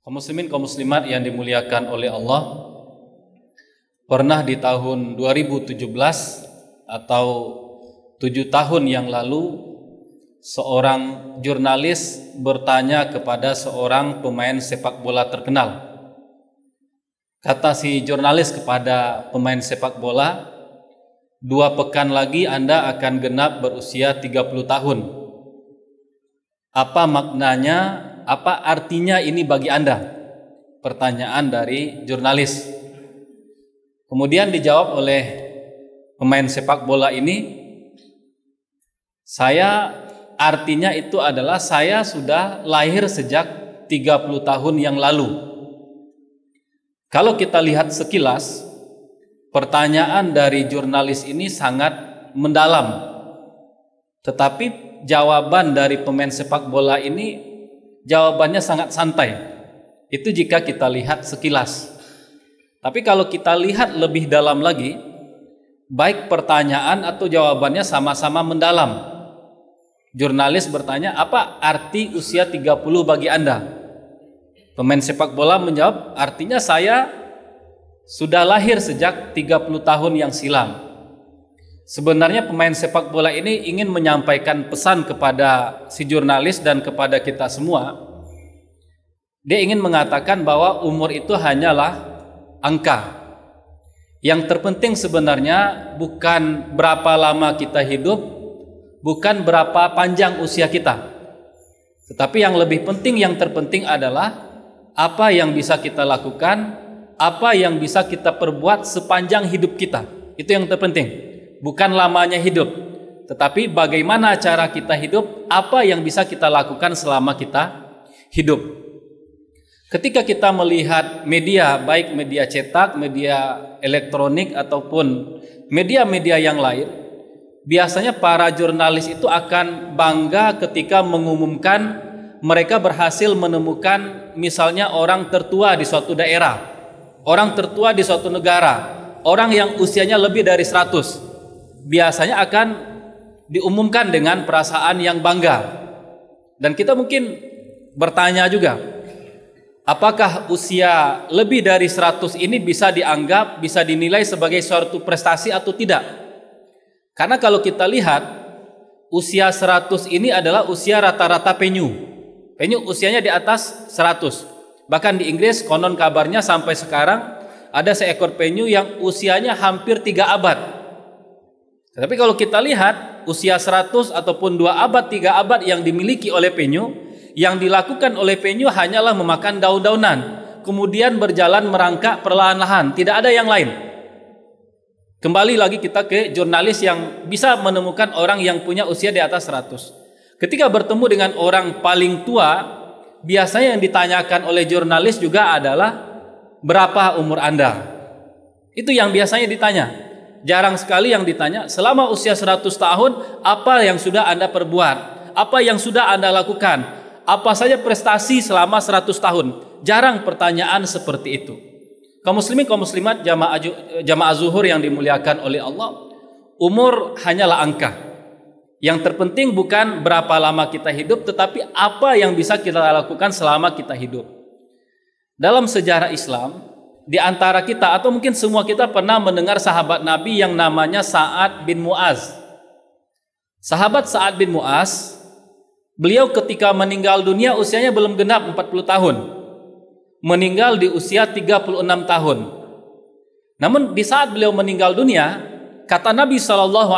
Kaum muslimin, kaum muslimat yang dimuliakan oleh Allah, pernah di tahun 2017 atau 7 tahun yang lalu, seorang jurnalis bertanya kepada seorang pemain sepak bola terkenal. Kata si jurnalis kepada pemain sepak bola, 2 pekan lagi Anda akan genap berusia 30 tahun. Apa maknanya? Apa artinya ini bagi Anda? Pertanyaan dari jurnalis. Kemudian dijawab oleh pemain sepak bola ini, artinya itu adalah saya sudah lahir sejak 30 tahun yang lalu. Kalau kita lihat sekilas, pertanyaan dari jurnalis ini sangat mendalam. Tetapi jawaban dari pemain sepak bola ini, jawabannya sangat santai. Itu jika kita lihat sekilas. Tapi kalau kita lihat lebih dalam lagi, baik pertanyaan atau jawabannya sama-sama mendalam. Jurnalis bertanya, apa arti usia 30 bagi Anda? Pemain sepak bola menjawab, artinya saya sudah lahir sejak 30 tahun yang silam. Sebenarnya pemain sepak bola ini ingin menyampaikan pesan kepada si jurnalis dan kepada kita semua. Dia ingin mengatakan bahwa umur itu hanyalah angka. Yang terpenting sebenarnya bukan berapa lama kita hidup, bukan berapa panjang usia kita. Tetapi yang lebih penting, yang terpenting adalah apa yang bisa kita lakukan, apa yang bisa kita perbuat sepanjang hidup kita. Itu yang terpenting. Bukan lamanya hidup, tetapi bagaimana cara kita hidup, apa yang bisa kita lakukan selama kita hidup. Ketika kita melihat media, baik media cetak, media elektronik ataupun media-media yang lain, biasanya para jurnalis itu akan bangga ketika mengumumkan mereka berhasil menemukan misalnya orang tertua di suatu daerah, orang tertua di suatu negara, orang yang usianya lebih dari 100. Biasanya akan diumumkan dengan perasaan yang bangga. Dan kita mungkin bertanya juga, apakah usia lebih dari 100 ini bisa dianggap, bisa dinilai sebagai suatu prestasi atau tidak? Karena kalau kita lihat, usia 100 ini adalah usia rata-rata penyu. Penyu usianya di atas 100. Bahkan di Inggris konon kabarnya sampai sekarang ada seekor penyu yang usianya hampir 3 abad. Tapi kalau kita lihat usia 100 ataupun 2 abad, 3 abad yang dimiliki oleh penyu, yang dilakukan oleh penyu hanyalah memakan daun-daunan, kemudian berjalan merangkak perlahan-lahan, tidak ada yang lain. Kembali lagi kita ke jurnalis yang bisa menemukan orang yang punya usia di atas 100. Ketika bertemu dengan orang paling tua, biasanya yang ditanyakan oleh jurnalis juga adalah berapa umur Anda? Itu yang biasanya ditanya. Jarang sekali yang ditanya selama usia 100 tahun apa yang sudah Anda perbuat, apa yang sudah Anda lakukan, apa saja prestasi selama 100 tahun. Jarang pertanyaan seperti itu. Kaum muslimin, kaum muslimat, jamaah zuhur yang dimuliakan oleh Allah, umur hanyalah angka. Yang terpenting bukan berapa lama kita hidup, tetapi apa yang bisa kita lakukan selama kita hidup. Dalam sejarah Islam, di antara kita atau mungkin semua kita pernah mendengar sahabat Nabi yang namanya Sa'ad bin Mu'az. Sahabat Sa'ad bin Mu'az, beliau ketika meninggal dunia usianya belum genap 40 tahun. Meninggal di usia 36 tahun. Namun di saat beliau meninggal dunia, kata Nabi SAW,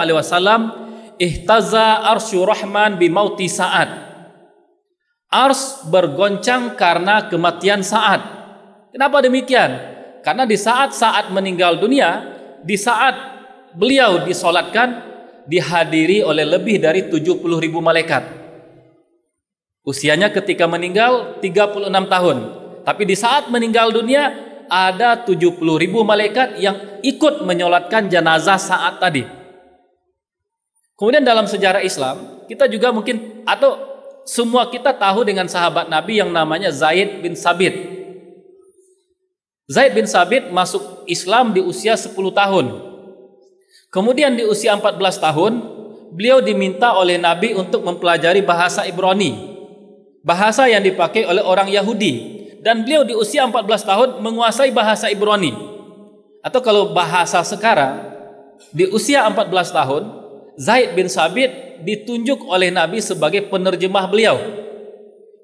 ihtaza arsyu rahman bimauti Sa'ad. Ars bergoncang karena kematian Sa'ad. Kenapa demikian? Karena di saat Sa'ad meninggal dunia, di saat beliau disolatkan, dihadiri oleh lebih dari 70.000 malaikat. Usianya ketika meninggal 36 tahun. Tapi di saat meninggal dunia, ada 70.000 malaikat yang ikut menyolatkan jenazah Sa'ad tadi. Kemudian dalam sejarah Islam, kita juga mungkin, atau semua kita tahu dengan sahabat Nabi yang namanya Zaid bin Sabit. Zaid bin Sabit masuk Islam di usia 10 tahun. Kemudian di usia 14 tahun, beliau diminta oleh Nabi untuk mempelajari bahasa Ibrani. Bahasa yang dipakai oleh orang Yahudi. dan beliau di usia 14 tahun menguasai bahasa Ibrani. Atau kalau bahasa sekarang, di usia 14 tahun Zaid bin Sabit ditunjuk oleh Nabi sebagai penerjemah beliau.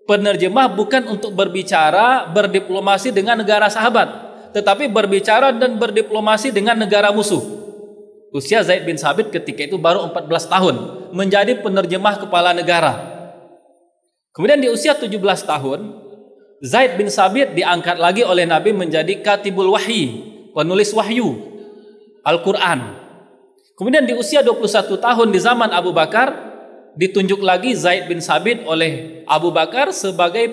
Penerjemah bukan untuk berbicara, berdiplomasi dengan negara sahabat, tetapi berbicara dan berdiplomasi dengan negara musuh. Usia Zaid bin Sabit ketika itu baru 14 tahun, menjadi penerjemah kepala negara. Kemudian di usia 17 tahun, Zaid bin Sabit diangkat lagi oleh Nabi menjadi katibul wahyi, penulis wahyu Al-Quran. Kemudian di usia 21 tahun di zaman Abu Bakar, ditunjuk lagi Zaid bin Sabit oleh Abu Bakar sebagai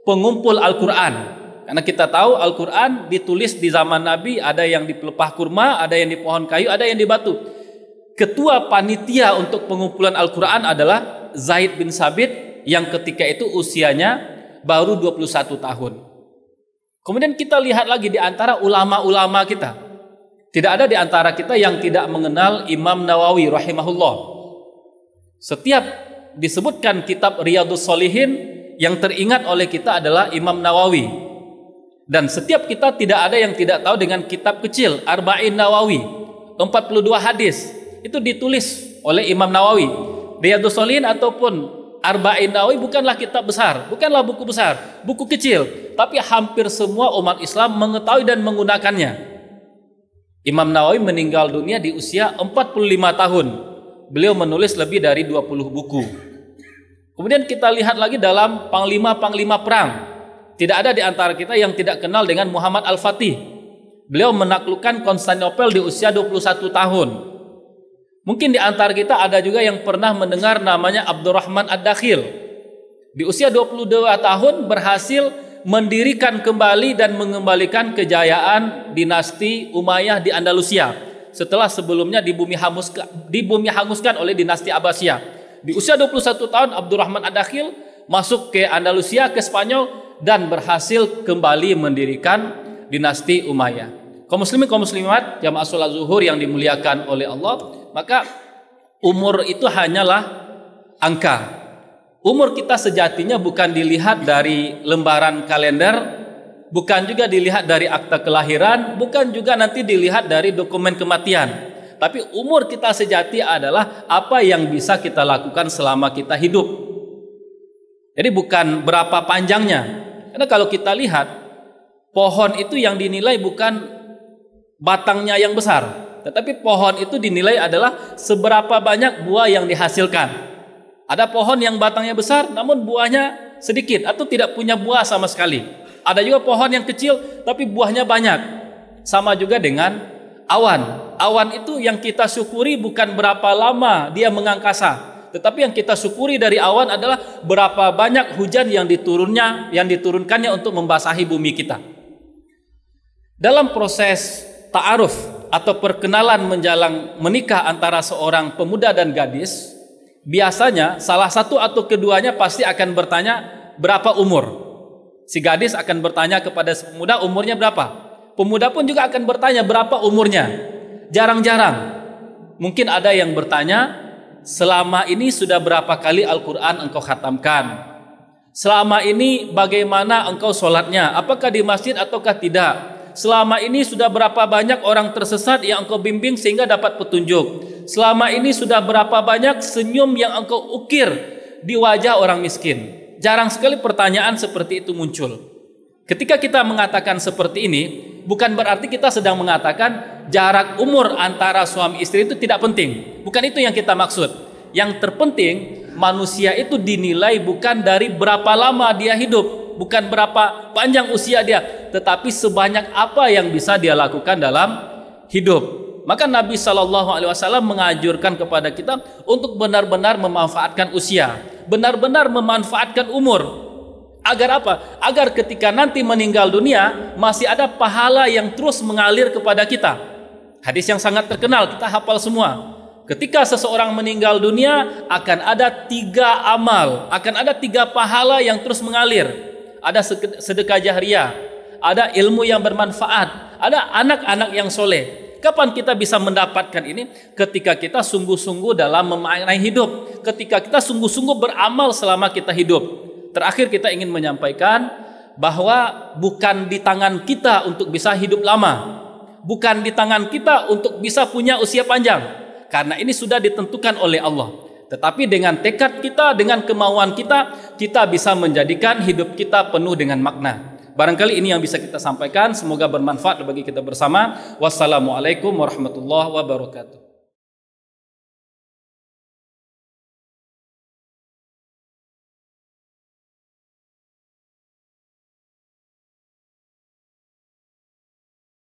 pengumpul Al-Quran. Karena kita tahu Al-Quran ditulis di zaman Nabi, ada yang di pelepah kurma, ada yang di pohon kayu, ada yang di batu. Ketua panitia untuk pengumpulan Al-Quran adalah Zaid bin Sabit yang ketika itu usianya baru 21 tahun. Kemudian kita lihat lagi di antara ulama-ulama kita. Tidak ada di antara kita yang tidak mengenal Imam Nawawi rahimahullah. Setiap disebutkan kitab Riyadhus Shalihin, yang teringat oleh kita adalah Imam Nawawi. Dan setiap kita tidak ada yang tidak tahu dengan kitab kecil Arba'in Nawawi, 42 hadis. Itu ditulis oleh Imam Nawawi. Riyadhus Shalihin ataupun Arba'in Nawawi bukanlah kitab besar, bukanlah buku besar, buku kecil, tapi hampir semua umat Islam mengetahui dan menggunakannya. Imam Nawawi meninggal dunia di usia 45 tahun. Beliau menulis lebih dari 20 buku. Kemudian kita lihat lagi dalam panglima-panglima perang. Tidak ada di antara kita yang tidak kenal dengan Muhammad Al-Fatih. Beliau menaklukkan Konstantinopel di usia 21 tahun. Mungkin di antara kita ada juga yang pernah mendengar namanya Abdurrahman Ad-Dakhil. Di usia 22 tahun berhasil mendirikan kembali dan mengembalikan kejayaan dinasti Umayyah di Andalusia. Setelah sebelumnya di bumi hanguskan oleh dinasti Abbasiyah. Di usia 21 tahun Abdurrahman Ad-Dakhil masuk ke Andalusia, ke Spanyol, dan berhasil kembali mendirikan dinasti Umayyah. Kaum muslimin, kaum muslimat, jamaah sholat zuhur yang dimuliakan oleh Allah, maka umur itu hanyalah angka. Umur kita sejatinya bukan dilihat dari lembaran kalender, bukan juga dilihat dari akta kelahiran, bukan juga nanti dilihat dari dokumen kematian. Tapi umur kita sejati adalah apa yang bisa kita lakukan selama kita hidup. Jadi bukan berapa panjangnya. Karena kalau kita lihat, pohon itu yang dinilai bukan batangnya yang besar, tetapi pohon itu dinilai adalah seberapa banyak buah yang dihasilkan. Ada pohon yang batangnya besar namun buahnya sedikit atau tidak punya buah sama sekali. Ada juga pohon yang kecil tapi buahnya banyak. Sama juga dengan awan. Awan itu yang kita syukuri bukan berapa lama dia mengangkasa, tetapi yang kita syukuri dari awan adalah berapa banyak hujan yang diturunkannya untuk membasahi bumi kita. Dalam proses ta'aruf atau perkenalan menjelang menikah antara seorang pemuda dan gadis, biasanya salah satu atau keduanya pasti akan bertanya berapa umur. Si gadis akan bertanya kepada si pemuda umurnya berapa. Pemuda pun juga akan bertanya berapa umurnya. Jarang-jarang. Mungkin ada yang bertanya, selama ini sudah berapa kali Al-Quran engkau khatamkan? Selama ini bagaimana engkau sholatnya? Apakah di masjid ataukah tidak? Selama ini sudah berapa banyak orang tersesat yang engkau bimbing sehingga dapat petunjuk? Selama ini sudah berapa banyak senyum yang engkau ukir di wajah orang miskin? Jarang sekali pertanyaan seperti itu muncul. Ketika kita mengatakan seperti ini, bukan berarti kita sedang mengatakan jarak umur antara suami istri itu tidak penting. Bukan itu yang kita maksud. Yang terpenting, manusia itu dinilai bukan dari berapa lama dia hidup, bukan berapa panjang usia dia, tetapi sebanyak apa yang bisa dia lakukan dalam hidup. Maka Nabi SAW menganjurkan kepada kita untuk benar-benar memanfaatkan usia, benar-benar memanfaatkan umur. Agar apa? Agar ketika nanti meninggal dunia masih ada pahala yang terus mengalir kepada kita. Hadis yang sangat terkenal, kita hafal semua. Ketika seseorang meninggal dunia akan ada 3 amal, akan ada 3 pahala yang terus mengalir. Ada sedekah jahriyah, ada ilmu yang bermanfaat, ada anak-anak yang soleh. Kapan kita bisa mendapatkan ini? Ketika kita sungguh-sungguh dalam memaknai hidup, ketika kita sungguh-sungguh beramal selama kita hidup. Terakhir kita ingin menyampaikan bahwa bukan di tangan kita untuk bisa hidup lama, bukan di tangan kita untuk bisa punya usia panjang, karena ini sudah ditentukan oleh Allah. Tetapi dengan tekad kita, dengan kemauan kita, kita bisa menjadikan hidup kita penuh dengan makna. Barangkali ini yang bisa kita sampaikan. Semoga bermanfaat bagi kita bersama. Wassalamualaikum warahmatullahi wabarakatuh.